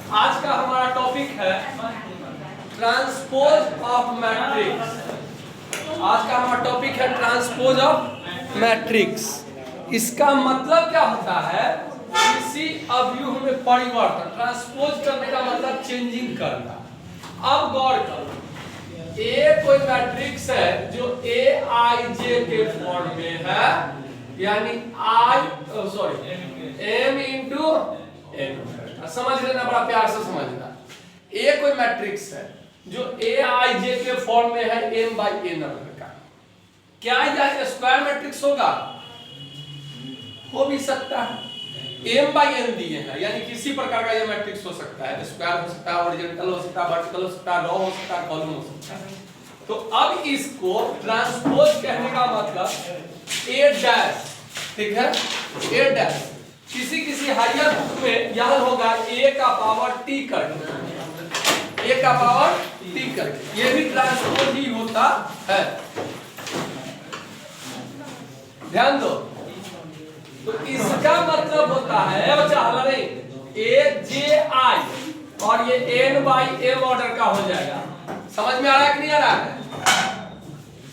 आज का हमारा टॉपिक है ट्रांसपोज ऑफ मैट्रिक्स। आज का हमारा टॉपिक है ट्रांसपोज ऑफ मैट्रिक्स। इसका मतलब क्या होता है? किसी अवयव में परिवर्तन। ट्रांसपोज करने का मतलब चेंजिंग करना। अब गौर करो, ए कोई मैट्रिक्स है जो ए आई जे के फॉर्म में है, यानी एम इंटू एन। समझ लेना, बड़ा प्यार से समझना। ए कोई मैट्रिक्स है जो ए आई जे के फॉर्म में है, एम बाई एन का। क्या यह स्क्वायर मैट्रिक्स होगा? हो भी सकता है। एम बाई एन दिए हैं, यानी किसी प्रकार का यह मैट्रिक्स हो सकता है। स्क्वायर हो सकता है, हॉरिजॉन्टल हो सकता है, वर्टिकल हो सकता है, रो हो सकता है, कॉलम हो सकता है। तो अब इसको ट्रांसपोज कहने का मतलब ए डैश, ठीक है, ए डैश। किसी हायर बुक में यह होगा ए का पावर टी करके, ए का पावर टी करके। ये भी ट्रांसपोज ही होता है, ध्यान दो। तो इसका मतलब होता है बच्चा हला नहीं, ए जे आई और ये एन बाई एम ऑर्डर का हो जाएगा। समझ में आ रहा है कि नहीं आ रहा है?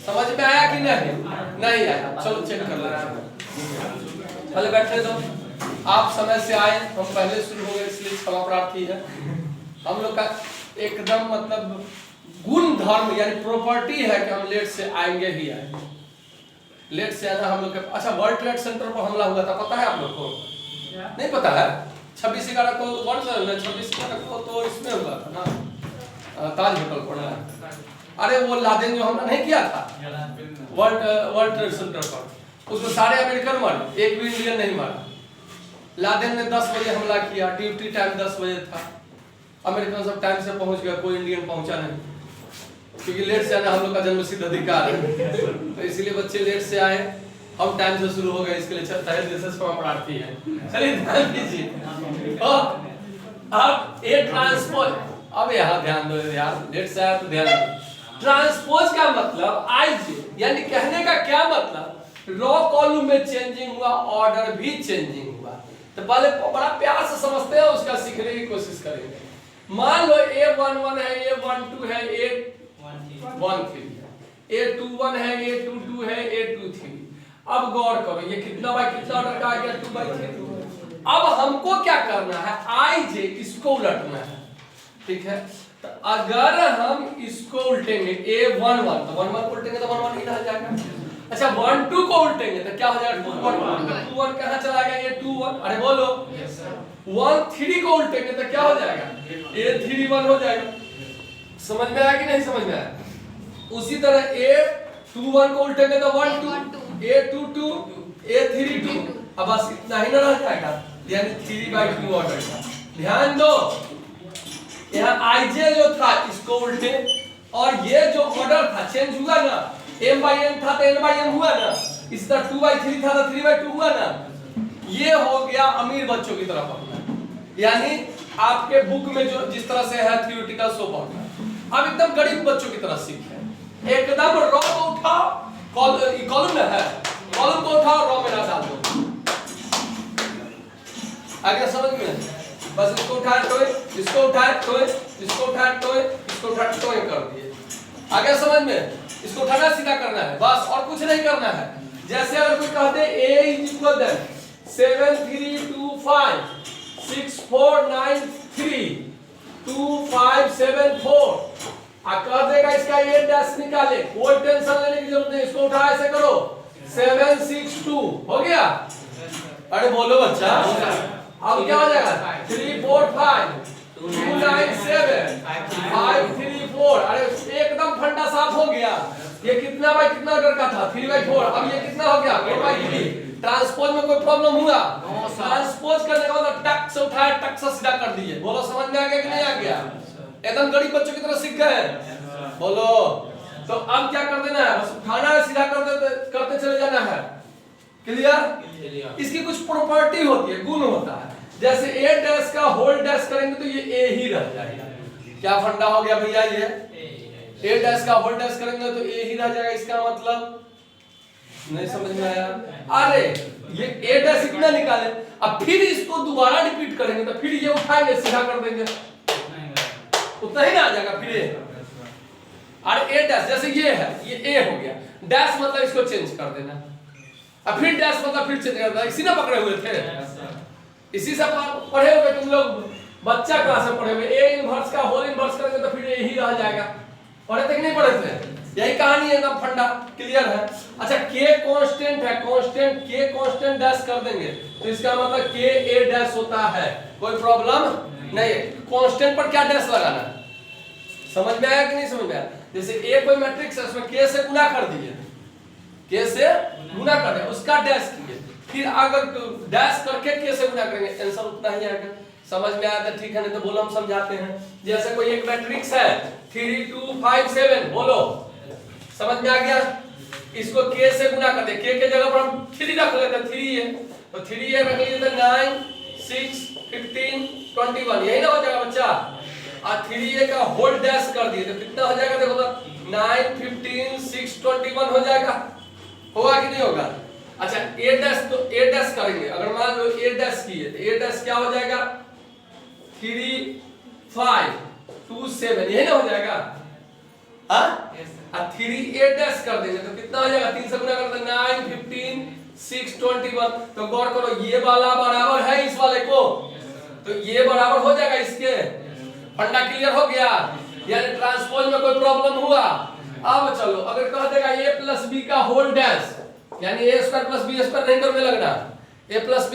समझ में आया कि नहीं? नहीं आया, चलो चेक कर लेते हैं। पहले बैठे दो। आप समय से आए, हम पहले शुरू हो गए इसलिए क्षमा प्रार्थी है। हम लोग का एकदम मतलब गुण धर्म यानी प्रॉपर्टी है कि हम लेट से आएंगे ही आएंगे। लेट से आना हम लोग का। अच्छा, वर्ल्ड ट्रेड सेंटर पर हमला हुआ था, पता है आप लोग को? नहीं पता है? 26/11 को वर्ल्ड 26/11 को तो इसमें हुआ था ना, ताज होटल पर। अरे वो लादेन जो हमला नहीं किया था वर्ल्ड ट्रेड सेंटर पर, उसमें सारे अमेरिकन मारे, एक भी इंडियन नहीं मारा। लादेन ने 10 बजे हमला किया, ड्यूटी टाइम 10 बजे था। अमेरिकन सब टाइम से पहुंच गया, कोई इंडियन पहुंचा नहीं, क्योंकि लेट से आना हम लोग का जन्मसिद्ध अधिकार है। तो इसलिए बच्चे लेट से आए, हम टाइम से शुरू हो गए, इसके लिए तहे दिल से क्षमा प्रार्थी है। चलिए ध्यान दीजिए। अब ए ट्रांसपोज, अब यहाँ ध्यान दो यार, लेट से आया तो ध्यान दो। ट्रांसपोज का मतलब आई जे, यानी कहने का क्या मतलब, रो कॉलम में चेंजिंग हुआ, ऑर्डर भी चेंजिंग हुआ। तो पहले बड़ा प्यार से समझते हैं, उसका सीखने की कोशिश करेंगे। मान लो A11 है, A12 है, A13 है, A21 है, A22 है, A23। अब गौर करो, ये कितना बाय कितना ऑर्डर का आ गया? 2/3। अब हमको क्या करना है? आई जे इसको उलटना है, ठीक है। तो अगर हम इसको उल्टेंगे A11 तो 11 को उल्टेंगे तो 11 ही रह जाएगा। अच्छा, 12 को उल्टेंगे तो क्या हो जाएगा? 21 कहां चला गया? ये 21। अरे बोलो, 13 को उल्टेंगे तो क्या हो जाएगा? A31 हो जाएगा। समझ में आया कि नहीं समझ में आया? उसी तरह A21 को उल्टेंगे तो 12, A22, A32। अब बस इतना ही ना रह जाएगा, यानी 3/2 ऑर्डर का। ध्यान दो, यहाँ IJ जो था इसको उल्टे, और ये जो ऑर्डर था चेंज हुआ ना, M/N था तो N/M हुआ ना, इस तरह 2/3 था तो 3/2 हुआ ना। ये हो गया अमीर बच्चों की तरफ पढ़ना, यानी आपके बुक में जो जिस तरह से है थ्योरेटिकल सो पढ़ना। अब एकदम गरीब बच्चों की तरह सीखे। एकदम रो को उठाओ, कॉलम में है, कॉलम को उठाओ, रो में ना डाल दो। आगे समझ में? बस इसको उठाए टोए, इसको उठाए टोए, इसको उठाए टोए, इसको उठाए टोए कर दिए। आगे समझ में? इसको उठाना सीधा करना है बस, और कुछ नहीं करना है। जैसे अगर कोई कहते A = 7325 6493 2574 कह देगा इसका ये डैश निकाले, कोई टेंशन लेने की जरूरत नहीं। इसको उठा ऐसे करो, 762 हो गया। अरे बोलो बच्चा, अब क्या हो जाएगा? 345 297 534। अरे एकदम फंडा साफ हो गया। ये कितना बाय कितना ऑर्डर का था? 3/4। अब ये कितना हो गया? 4/3। ट्रांसपोज में कोई प्रॉब्लम हुआ? ट्रांसपोज करने का मतलब टक से उठाया, टक से सीधा कर दिए। बोलो समझ में आ गया कि नहीं आ गया? एकदम गरीब बच्चों की तरह सीख गए? बोलो। तो अब क्या कर देना है? बस उठाना है, सीधा करते चले जाना है। क्लियर? इसकी कुछ प्रॉपर्टी होती है, गुण होता है। जैसे A डैश का होल डैश करेंगे तो ये A ही रह जाएगा। क्या फंडा हो गया भैया? ये A डैश का होल डैश करेंगे तो A ही रह जाएगा। इसका मतलब नहीं समझ में आया? अरे ये ए डैश इतना निकाले, अब फिर इसको दोबारा रिपीट करेंगे तो फिर ये उठाएंगे सीधा कर देंगे, उतना ही ना आ जाएगा फिर ए। अरे ए डैश जैसे ये है, ये ए हो गया, डैश मतलब इसको चेंज कर देना, अब फिर डैश मतलब फिर चेंज कर देना। इसी ना पकड़े हुए थे, इसी से पढ़े हुए तुम लोग, बच्चा क्लास में पढ़े हुए। ए इनवर्स का होल इनवर्स करेंगे तो फिर यही रह जाएगा। पढ़े थे कि नहीं पढ़े थे? यही कहानी है, एकदम फंडा क्लियर है। अच्छा के कांस्टेंट है, कांस्टेंट के कांस्टेंट डैश कर देंगे तो इसका मतलब के ए डैश होता है, कोई प्रॉब्लम नहीं है। कांस्टेंट पर क्या डैश लगाना, समझ में आया कि नहीं समझ में आया? जैसे ए कोई मैट्रिक्स है, उसमें के से गुना कर दिए, के से गुना कर दिया, उसका डैश किए, फिर अगर डैश करके के से गुना करेंगे आंसर उतना ही आएगा। समझ में आया तो ठीक है, नहीं तो बोलो हम समझाते हैं। जैसे कोई एक मैट्रिक्स है 3 2 5 7, बोलो समझ में आ गया? इसको के से गुना कर दे, के जगह पर हम 3 रख लेते हैं, 3 है तो 3 है रख लीजिए तो 9 6 15 21, यही ना हो जाएगा बच्चा। और 3 का होल डैश कर दिए तो कितना हो जाएगा, देखो तो 9 15 6 21 हो जाएगा, होगा कि नहीं होगा? अच्छा ए डैश, तो ए डैश करेंगे, अगर मान लो ए डैश किए तो ए डैश क्या हो जाएगा, 3 5 2 7, यही ना हो जाएगा? हाँ 3 ए डैश कर देंगे तो कितना हो जाएगा, 3 से गुना कर दे 9 15 6 21। तो गौर करो ये वाला बराबर है इस वाले को, तो ये बराबर हो जाएगा इसके। फंडा क्लियर हो गया, यानी ट्रांसपोज में कोई प्रॉब्लम हुआ? अब चलो अगर कह देगा a प्लस बी का होल डैश, यानी a square plus B square नहीं करने लगना, a प्लस बी